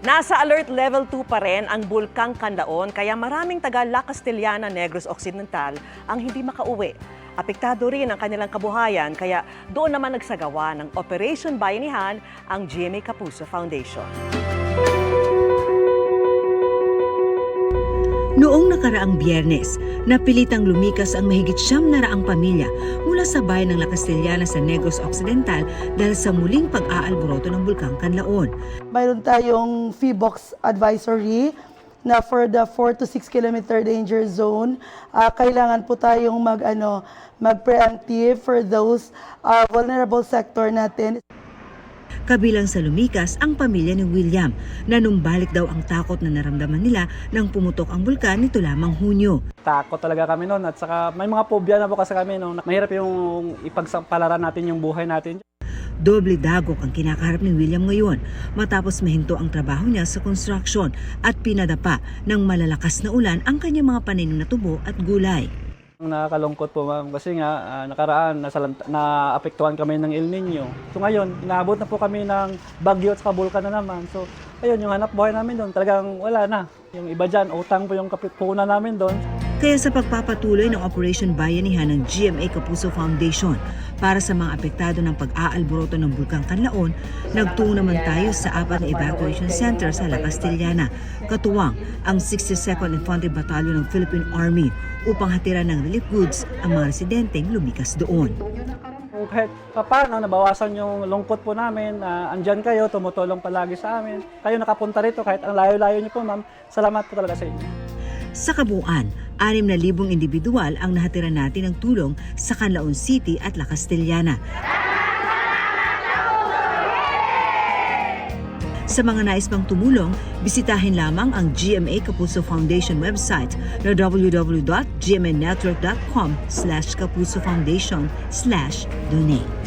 Nasa alert level 2 pa rin ang Bulkang Canlaon kaya maraming taga La Castellana, Negros Occidental ang hindi makauwi. Apektado rin ang kanilang kabuhayan kaya doon naman nagsagawa ng Operation Bayanihan ang GMA Kapuso Foundation. Noong nakaraang Biyernes, napilitang lumikas ang mahigit 900 pamilya mula sa bayan ng La Castellana sa Negros Occidental dahil sa muling pag-aalboroto ng Bulkang Canlaon. Mayroon tayong FEBOX advisory na for the 4 to 6 kilometer danger zone. Kailangan po tayong mag-preemptive for those vulnerable sector natin. Kabilang sa lumikas ang pamilya ni William na nung balik daw ang takot na naramdaman nila nang pumutok ang bulkan nito lamang Hunyo. Takot talaga kami noon at saka may mga phobia na po kasi kami noon. Mahirap yung ipagsapalaran natin yung buhay natin. Doble dagok ang kinakaharap ni William ngayon matapos mahinto ang trabaho niya sa construction at pinadapa ng malalakas na ulan ang kanyang mga pananim na tubo at gulay. Nakakalungkot po ma'am kasi nga nakaraan naapektuhan kami ng El Nino. So ngayon, inaabot na po kami ng bagyo at saka bulkan na naman. So ayun, yung hanap buhay namin doon talagang wala na. Yung iba dyan, utang po yung puhunan namin doon. Kaya sa pagpapatuloy ng Operation Bayanihan ng GMA Kapuso Foundation para sa mga apektado ng pag-aalboroto ng Bulkang Canlaon, nagtungo naman tayo sa 4 na evacuation center sa La Castellana, katuwang ang 62nd Infantry Battalion ng Philippine Army upang hatiran ng relief goods ang mga residenteng lumikas doon. Kahit paano, nabawasan yung lungkot po namin, andyan kayo, tumutulong palagi sa amin. Kayo nakapunta rito kahit ang layo-layo niyo po ma'am, salamat po talaga sa inyo. Sa kabuuan, 6,000 individual ang nahatiran natin ng tulong sa Canlaon City at La Castellana. Sa mga nais pang tumulong, bisitahin lamang ang GMA Kapuso Foundation website na www.gmnetwork.com/kapusofoundation/donate.